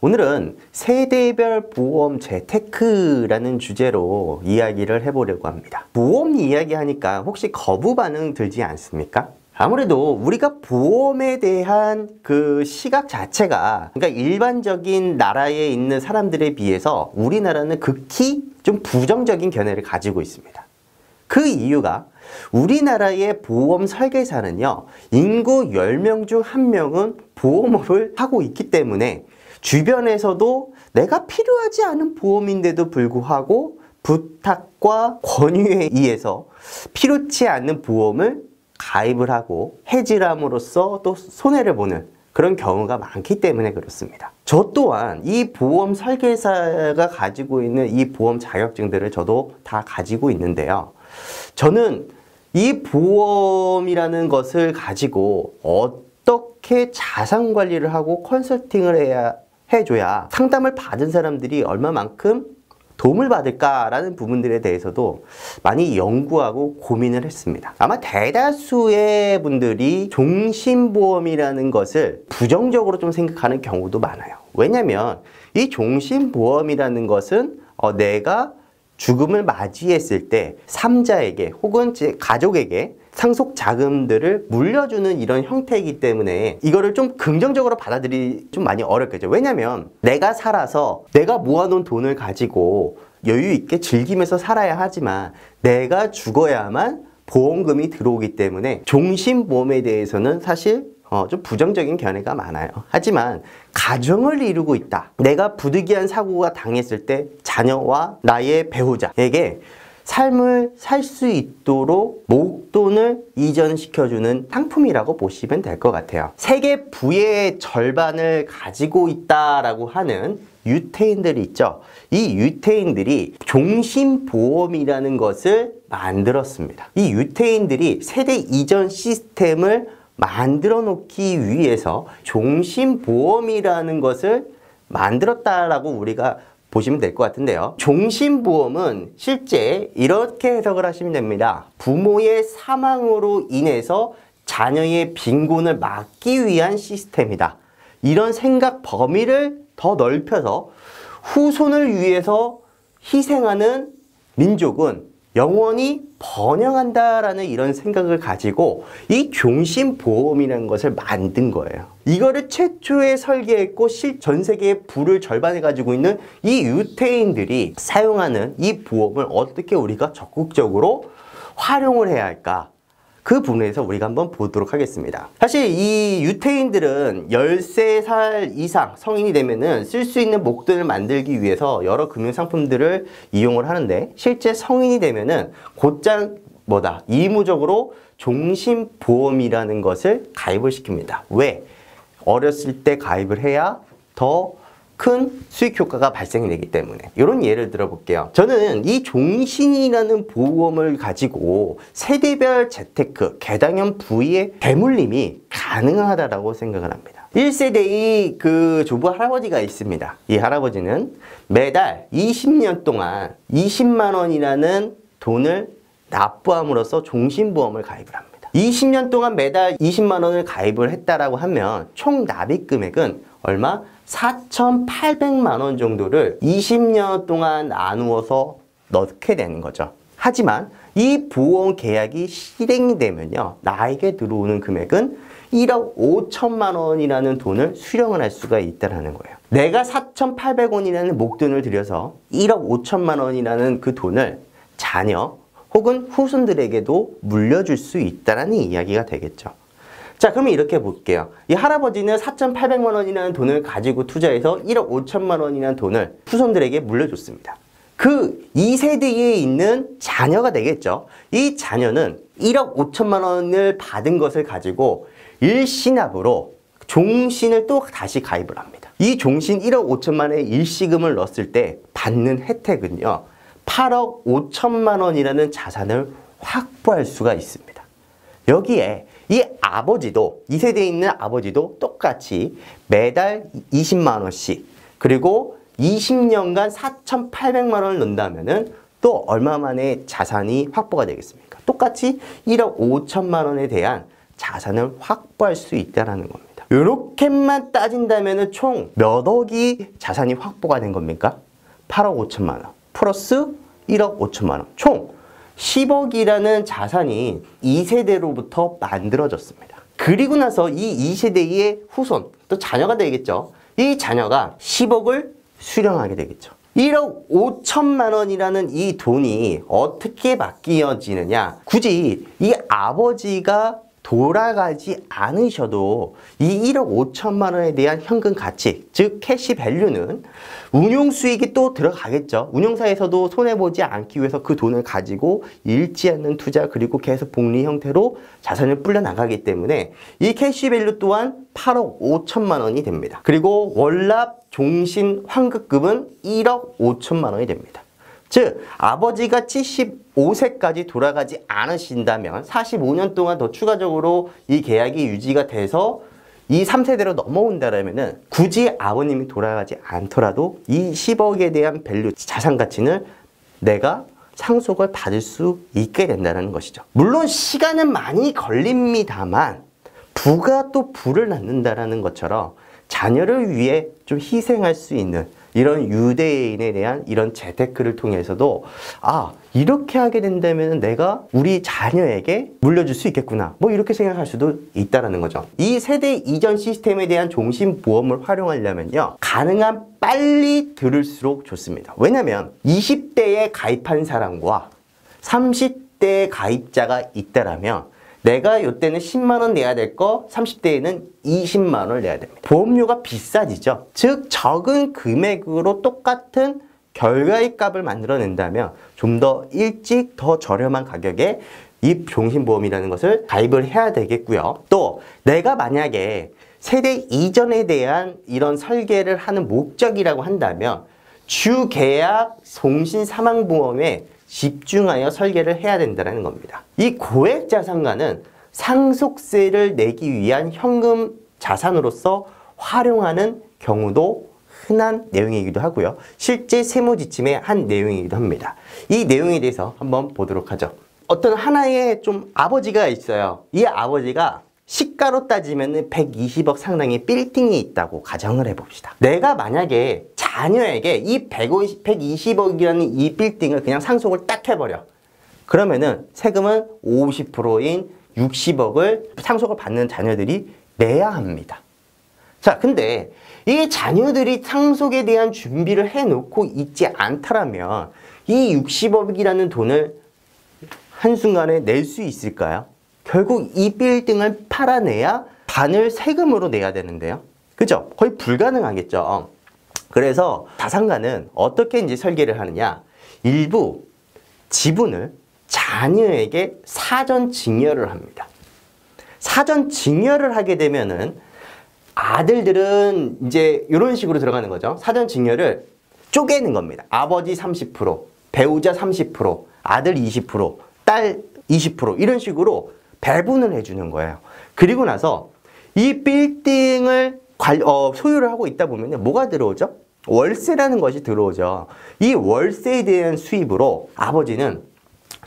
오늘은 세대별 보험 재테크라는 주제로 이야기를 해보려고 합니다. 보험 이야기하니까 혹시 거부 반응 들지 않습니까? 아무래도 우리가 보험에 대한 그 시각 자체가, 그러니까 일반적인 나라에 있는 사람들에 비해서 우리나라는 극히 좀 부정적인 견해를 가지고 있습니다. 그 이유가 우리나라의 보험 설계사는요, 인구 10명 중 1명은 보험을 하고 있기 때문에 주변에서도 내가 필요하지 않은 보험인데도 불구하고 부탁과 권유에 의해서 필요치 않는 보험을 가입을 하고 해지를 함으로써 또 손해를 보는 그런 경우가 많기 때문에 그렇습니다. 저 또한 이 보험 설계사가 가지고 있는 이 보험 자격증들을 저도 다 가지고 있는데요. 저는 이 보험이라는 것을 가지고 어떻게 자산 관리를 하고 컨설팅을 해줘야 상담을 받은 사람들이 얼마만큼 도움을 받을까라는 부분들에 대해서도 많이 연구하고 고민을 했습니다. 아마 대다수의 분들이 종신보험이라는 것을 부정적으로 좀 생각하는 경우도 많아요. 왜냐면 이 종신보험이라는 것은 내가 죽음을 맞이했을 때 3자에게 혹은 제 가족에게 상속 자금들을 물려주는 이런 형태이기 때문에 이거를 좀 긍정적으로 받아들이기 좀 많이 어렵겠죠. 왜냐면 내가 살아서 내가 모아놓은 돈을 가지고 여유 있게 즐기면서 살아야 하지만 내가 죽어야만 보험금이 들어오기 때문에 종신보험에 대해서는 사실 좀 부정적인 견해가 많아요. 하지만 가정을 이루고 있다, 내가 부득이한 사고가 당했을 때 자녀와 나의 배우자에게 삶을 살 수 있도록 목돈을 이전시켜주는 상품이라고 보시면 될 것 같아요. 세계 부의 절반을 가지고 있다라고 하는 유태인들이 있죠. 이 유태인들이 종신보험이라는 것을 만들었습니다. 이 유태인들이 세대 이전 시스템을 만들어 놓기 위해서 종신보험이라는 것을 만들었다라고 우리가 보시면 될 것 같은데요. 종신보험은 실제 이렇게 해석을 하시면 됩니다. 부모의 사망으로 인해서 자녀의 빈곤을 막기 위한 시스템이다. 이런 생각 범위를 더 넓혀서 후손을 위해서 희생하는 민족은 영원히 번영한다라는 이런 생각을 가지고 이 종신보험이라는 것을 만든 거예요. 이거를 최초에 설계했고 전 세계의 부를 절반을 가지고 있는 이 유태인들이 사용하는 이 보험을 어떻게 우리가 적극적으로 활용을 해야 할까? 그 부분에서 우리가 한번 보도록 하겠습니다. 사실 이 유태인들은 13살 이상 성인이 되면은 쓸 수 있는 목돈을 만들기 위해서 여러 금융상품들을 이용을 하는데, 실제 성인이 되면은 곧장 의무적으로 종신보험이라는 것을 가입을 시킵니다. 왜? 어렸을 때 가입을 해야 더 큰 수익 효과가 발생이 되기 때문에. 이런 예를 들어 볼게요. 저는 이 종신이라는 보험을 가지고 세대별 재테크, 개당형 부의 대물림이 가능하다고 생각을 합니다. 1세대의 그 조부 할아버지가 있습니다. 이 할아버지는 매달 20년 동안 20만 원이라는 돈을 납부함으로써 종신보험을 가입을 합니다. 20년 동안 매달 20만 원을 가입을 했다라고 하면 총 납입 금액은 얼마? 4,800만 원 정도를 20년 동안 나누어서 넣게 되는 거죠. 하지만 이 보험 계약이 실행이 되면요, 나에게 들어오는 금액은 1억 5천만 원이라는 돈을 수령을 할 수가 있다는 거예요. 내가 4,800원이라는 목돈을 들여서 1억 5천만 원이라는 그 돈을 자녀 혹은 후손들에게도 물려줄 수 있다는 이야기가 되겠죠. 자, 그러면 이렇게 볼게요. 이 할아버지는 4,800만 원이라는 돈을 가지고 투자해서 1억 5천만 원이라는 돈을 후손들에게 물려줬습니다. 그 2세대에 있는 자녀가 되겠죠. 이 자녀는 1억 5천만 원을 받은 것을 가지고 일시납으로 종신을 또 다시 가입을 합니다. 이 종신 1억 5천만 원의 일시금을 넣었을 때 받는 혜택은요, 8억 5천만 원이라는 자산을 확보할 수가 있습니다. 여기에 이 아버지도, 2세대에 있는 아버지도 똑같이 매달 20만 원씩, 그리고 20년간 4,800만 원을 넣는다면은 또 얼마만의 자산이 확보가 되겠습니까? 똑같이 1억 5천만 원에 대한 자산을 확보할 수 있다는 겁니다. 이렇게만 따진다면 총 몇 억이 자산이 확보가 된 겁니까? 8억 5천만 원 플러스 1억 5천만 원 총 10억이라는 자산이 2세대로부터 만들어졌습니다. 그리고 나서 이 2세대의 후손, 또 자녀가 되겠죠. 이 자녀가 10억을 수령하게 되겠죠. 1억 5천만 원이라는 이 돈이 어떻게 바뀌어지느냐? 굳이 이 아버지가 돌아가지 않으셔도 이 1억 5천만 원에 대한 현금 가치, 즉 캐시 밸류는 운용 수익이 또 들어가겠죠. 운용사에서도 손해보지 않기 위해서 그 돈을 가지고 잃지 않는 투자 그리고 계속 복리 형태로 자산을 불려나가기 때문에 이 캐시 밸류 또한 8억 5천만 원이 됩니다. 그리고 월납 종신 환급금은 1억 5천만 원이 됩니다. 즉 아버지가 75세까지 돌아가지 않으신다면 45년 동안 더 추가적으로 이 계약이 유지가 돼서 이 3세대로 넘어온다면 굳이 아버님이 돌아가지 않더라도 이 10억에 대한 밸류, 자산 가치는 내가 상속을 받을 수 있게 된다는 것이죠. 물론 시간은 많이 걸립니다만 부가 또 부를 낳는다는 것처럼 자녀를 위해 좀 희생할 수 있는 이런 유대인에 대한 이런 재테크를 통해서도 이렇게 하게 된다면 내가 우리 자녀에게 물려줄 수 있겠구나 뭐 이렇게 생각할 수도 있다는 거죠. 이 세대 이전 시스템에 대한 종신보험을 활용하려면요 가능한 빨리 들을수록 좋습니다. 왜냐면 20대에 가입한 사람과 30대의 가입자가 있다라면 내가 이때는 10만 원 내야 될 거 30대에는 20만 원을 내야 됩니다. 보험료가 비싸지죠. 즉 적은 금액으로 똑같은 결과의 값을 만들어낸다면 좀 더 일찍 더 저렴한 가격에 이 종신보험이라는 것을 가입을 해야 되겠고요. 또 내가 만약에 세대 이전에 대한 이런 설계를 하는 목적이라고 한다면 주계약 종신사망보험에 집중하여 설계를 해야 된다는 겁니다. 이 고액자산가는 상속세를 내기 위한 현금 자산으로서 활용하는 경우도 흔한 내용이기도 하고요. 실제 세무지침의 한 내용이기도 합니다. 이 내용에 대해서 한번 보도록 하죠. 어떤 하나의 좀 아버지가 있어요. 이 아버지가 시가로 따지면 120억 상당의 빌딩이 있다고 가정을 해봅시다. 내가 만약에 자녀에게 이 120억이라는 이 빌딩을 그냥 상속을 딱 해버려. 그러면은 세금은 50%인 60억을 상속을 받는 자녀들이 내야 합니다. 자, 근데 이 자녀들이 상속에 대한 준비를 해놓고 있지 않다라면 이 60억이라는 돈을 한순간에 낼 수 있을까요? 결국 이 빌딩을 팔아내야 반을 세금으로 내야 되는데요. 그죠? 거의 불가능하겠죠. 그래서 자산가는 어떻게 이제 설계를 하느냐. 일부 지분을 자녀에게 사전 증여를 합니다. 사전 증여를 하게 되면은 아들들은 이제 이런 식으로 들어가는 거죠. 사전 증여를 쪼개는 겁니다. 아버지 30%, 배우자 30%, 아들 20%, 딸 20% 이런 식으로 배분을 해주는 거예요. 그리고 나서 이 빌딩을 소유를 하고 있다 보면 뭐가 들어오죠? 월세라는 것이 들어오죠. 이 월세에 대한 수입으로 아버지는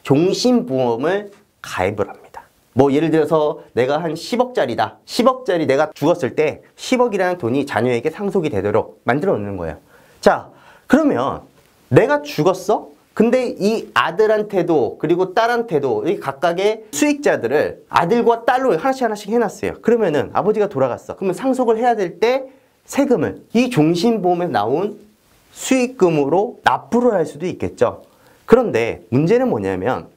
종신보험을 가입을 합니다. 뭐 예를 들어서 내가 한 10억짜리다. 10억짜리 내가 죽었을 때 10억이라는 돈이 자녀에게 상속이 되도록 만들어 놓는 거예요. 자, 그러면 내가 죽었어? 근데 이 아들한테도 그리고 딸한테도 이 각각의 수익자들을 아들과 딸로 하나씩 해놨어요. 그러면은 아버지가 돌아갔어. 그러면 상속을 해야 될 때 세금을 이 종신보험에 나온 수익금으로 납부를 할 수도 있겠죠. 그런데 문제는 뭐냐면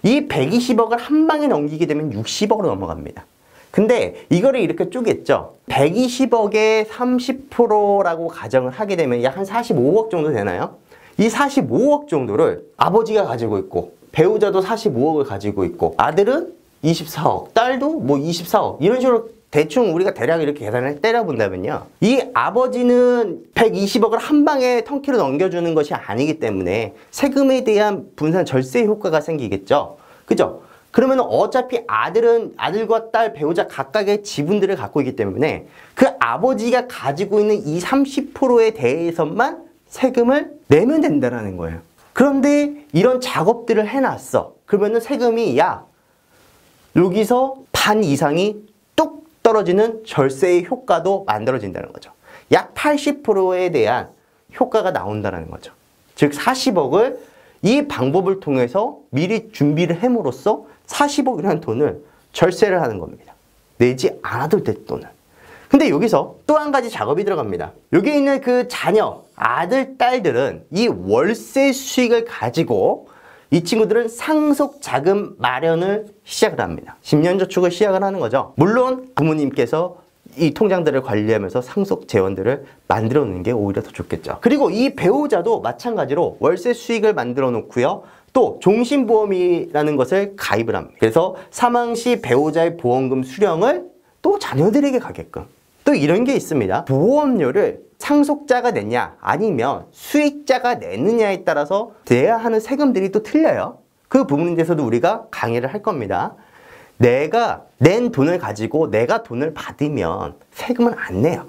이 120억을 한 방에 넘기게 되면 60억으로 넘어갑니다. 근데 이거를 이렇게 쪼갰죠. 120억의 30%라고 가정을 하게 되면 약 한 45억 정도 되나요? 이 45억 정도를 아버지가 가지고 있고 배우자도 45억을 가지고 있고 아들은 24억, 딸도 뭐 24억 이런 식으로 대충 우리가 대략 이렇게 계산을 때려본다면요. 이 아버지는 120억을 한 방에 턴키로 넘겨주는 것이 아니기 때문에 세금에 대한 분산 절세 효과가 생기겠죠. 그죠? 그러면 어차피 아들은 아들과 딸 배우자 각각의 지분들을 갖고 있기 때문에 그 아버지가 가지고 있는 이 30%에 대해서만 세금을 내면 된다는 거예요. 그런데 이런 작업들을 해놨어. 그러면은 세금이 여기서 반 이상이 뚝 떨어지는 절세의 효과도 만들어진다는 거죠. 약 80%에 대한 효과가 나온다는 거죠. 즉 40억을 이 방법을 통해서 미리 준비를 함으로써 40억이라는 돈을 절세를 하는 겁니다. 내지 않아도 될 돈을. 근데 여기서 또 한 가지 작업이 들어갑니다. 여기 있는 그 자녀, 아들, 딸들은 이 월세 수익을 가지고 이 친구들은 상속 자금 마련을 시작을 합니다. 10년 저축을 시작을 하는 거죠. 물론 부모님께서 이 통장들을 관리하면서 상속 재원들을 만들어 놓는 게 오히려 더 좋겠죠. 그리고 이 배우자도 마찬가지로 월세 수익을 만들어 놓고요. 또 종신보험이라는 것을 가입을 합니다. 그래서 사망 시 배우자의 보험금 수령을 또 자녀들에게 가게끔. 또 이런 게 있습니다. 보험료를 상속자가 내냐 아니면 수익자가 내느냐에 따라서 내야 하는 세금들이 또 틀려요. 그 부분에 대해서도 우리가 강의를 할 겁니다. 내가 낸 돈을 가지고 내가 돈을 받으면 세금은 안 내요.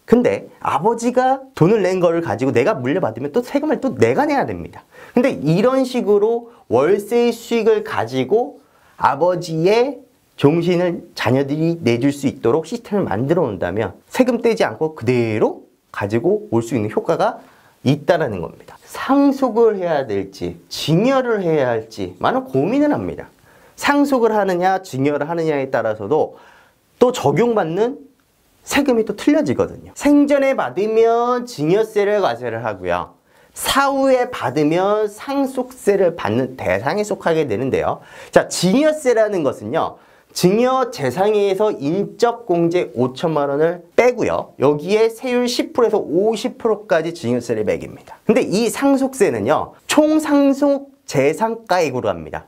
근데 아버지가 돈을 낸 거를 가지고 내가 물려받으면 또 세금을 또 내가 내야 됩니다. 근데 이런 식으로 월세의 수익을 가지고 아버지의 종신을 자녀들이 내줄 수 있도록 시스템을 만들어 놓는다면 세금 떼지 않고 그대로 가지고 올 수 있는 효과가 있다는 겁니다. 상속을 해야 될지 증여를 해야 할지 많은 고민을 합니다. 상속을 하느냐 증여를 하느냐에 따라서도 또 적용받는 세금이 또 틀려지거든요. 생전에 받으면 증여세를 과세를 하고요. 사후에 받으면 상속세를 받는 대상에 속하게 되는데요. 자, 증여세라는 것은요. 증여 재산에서 인적 공제 5천만 원을 빼고요. 여기에 세율 10%에서 50%까지 증여세를 매깁니다. 근데 이 상속세는요. 총 상속 재산가액으로 합니다.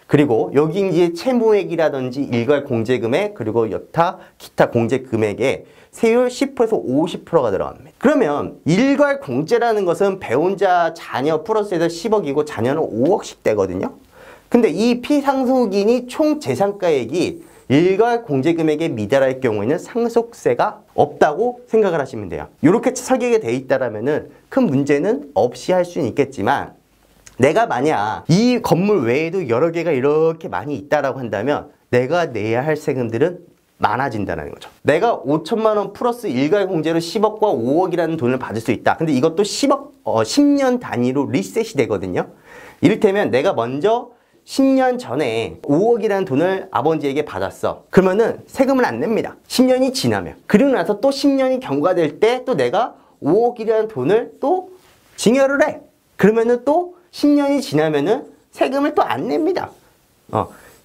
그리고 여기 이제 채무액이라든지 일괄 공제금액 그리고 여타 기타 공제금액에 세율 10%에서 50%가 들어갑니다. 그러면 일괄 공제라는 것은 배우자 자녀 플러스해서 10억이고 자녀는 5억씩 되거든요. 근데 이 피상속인이 총 재산가액이 일괄 공제금액에 미달할 경우에는 상속세가 없다고 생각을 하시면 돼요. 이렇게 설계가 돼 있다라면은 큰 문제는 없이 할 수는 있겠지만 내가 만약 이 건물 외에도 여러 개가 이렇게 많이 있다라고 한다면 내가 내야 할 세금들은 많아진다는 거죠. 내가 5천만 원 플러스 일괄 공제로 10억과 5억이라는 돈을 받을 수 있다. 근데 이것도 10년 단위로 리셋이 되거든요. 이를테면 내가 먼저 10년 전에 5억이라는 돈을 아버지에게 받았어. 그러면은 세금을 안 냅니다. 10년이 지나면. 그리고 나서 또 10년이 경과될 때 또 내가 5억이라는 돈을 또 증여를 해. 그러면은 또 10년이 지나면은 세금을 또 안 냅니다.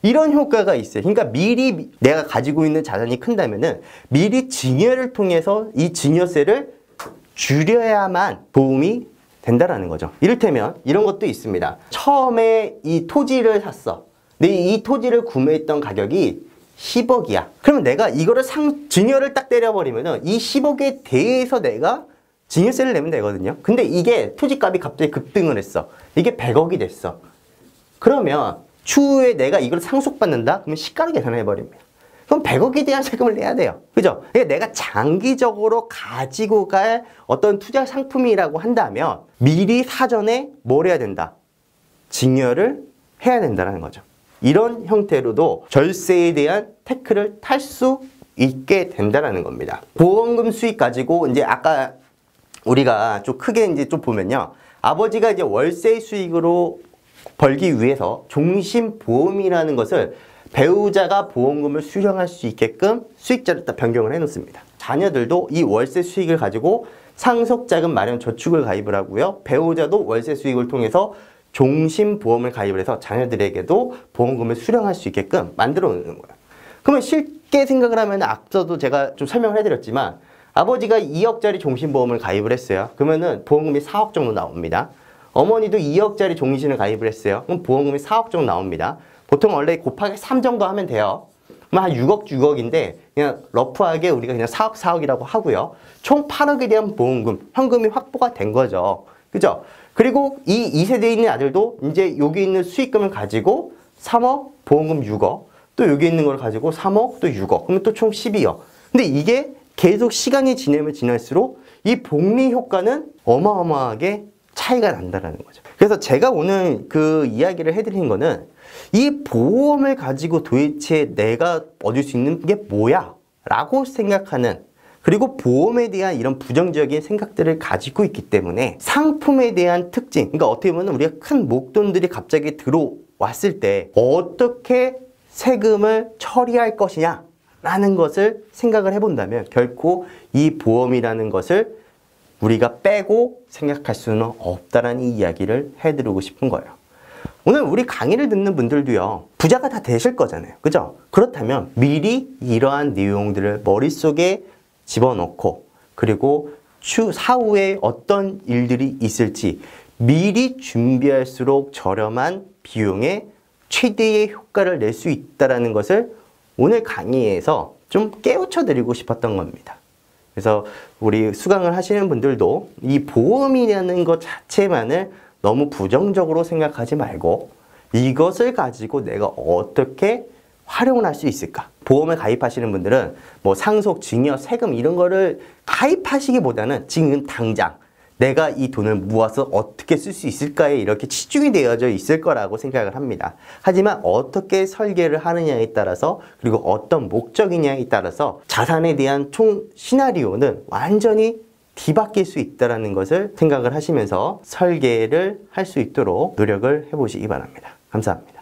이런 효과가 있어요. 그러니까 미리 내가 가지고 있는 자산이 큰다면은 미리 증여를 통해서 이 증여세를 줄여야만 도움이 된다라는 거죠. 이를테면 이런 것도 있습니다. 처음에 이 토지를 샀어. 근데 이 토지를 구매했던 가격이 10억이야. 그러면 내가 이거를 증여를 딱 때려버리면은 이 10억에 대해서 내가 증여세를 내면 되거든요. 근데 이게 토지값이 갑자기 급등을 했어. 이게 100억이 됐어. 그러면 추후에 내가 이걸 상속받는다? 그러면 시가를 계산해버립니다. 그럼 100억에 대한 세금을 내야 돼요. 그죠? 그러니까 내가 장기적으로 가지고 갈 어떤 투자 상품이라고 한다면 미리 사전에 뭘 해야 된다? 증여를 해야 된다는 거죠. 이런 형태로도 절세에 대한 태클을 탈 수 있게 된다는 겁니다. 보험금 수익 가지고 이제 아까 우리가 좀 크게 이제 좀 보면요. 아버지가 이제 월세 수익으로 벌기 위해서 종신보험이라는 것을 배우자가 보험금을 수령할 수 있게끔 수익자를 딱 변경을 해놓습니다. 자녀들도 이 월세 수익을 가지고 상속자금 마련 저축을 가입을 하고요. 배우자도 월세 수익을 통해서 종신보험을 가입을 해서 자녀들에게도 보험금을 수령할 수 있게끔 만들어 놓는 거예요. 그러면 쉽게 생각을 하면 앞서도 제가 좀 설명을 해드렸지만 아버지가 2억짜리 종신보험을 가입을 했어요. 그러면은 보험금이 4억 정도 나옵니다. 어머니도 2억짜리 종신을 가입을 했어요. 그럼 보험금이 4억 정도 나옵니다. 보통 원래 곱하기 3 정도 하면 돼요. 그럼 한 6억, 6억인데 그냥 러프하게 우리가 그냥 4억, 4억이라고 하고요. 총 8억에 대한 보험금, 현금이 확보가 된 거죠. 그죠? 그리고 이 2세대에 있는 아들도 이제 여기 있는 수익금을 가지고 3억, 보험금 6억, 또 여기 있는 걸 가지고 3억, 또 6억, 그러면 또 총 12억. 근데 이게 계속 시간이 지나면 지날수록 이 복리 효과는 어마어마하게 차이가 난다는 거죠. 그래서 제가 오늘 그 이야기를 해드리는 거는 이 보험을 가지고 도대체 내가 얻을 수 있는 게 뭐야? 라고 생각하는, 그리고 보험에 대한 이런 부정적인 생각들을 가지고 있기 때문에 상품에 대한 특징, 그러니까 어떻게 보면 우리가 큰 목돈들이 갑자기 들어왔을 때 어떻게 세금을 처리할 것이냐 라는 것을 생각을 해본다면 결코 이 보험이라는 것을 우리가 빼고 생각할 수는 없다라는 이야기를 해드리고 싶은 거예요. 오늘 우리 강의를 듣는 분들도요, 부자가 다 되실 거잖아요. 그죠? 그렇다면 미리 이러한 내용들을 머릿속에 집어넣고, 그리고 사후에 어떤 일들이 있을지 미리 준비할수록 저렴한 비용에 최대의 효과를 낼 수 있다는 것을 오늘 강의에서 좀 깨우쳐 드리고 싶었던 겁니다. 그래서 우리 수강을 하시는 분들도 이 보험이라는 것 자체만을 너무 부정적으로 생각하지 말고 이것을 가지고 내가 어떻게 활용을 할 수 있을까? 보험에 가입하시는 분들은 뭐 상속, 증여, 세금 이런 거를 가입하시기보다는 지금 당장 내가 이 돈을 모아서 어떻게 쓸 수 있을까에 이렇게 치중이 되어져 있을 거라고 생각을 합니다. 하지만 어떻게 설계를 하느냐에 따라서, 그리고 어떤 목적이냐에 따라서 자산에 대한 총 시나리오는 완전히 뒤바뀔 수 있다는 것을 생각을 하시면서 설계를 할 수 있도록 노력을 해보시기 바랍니다. 감사합니다.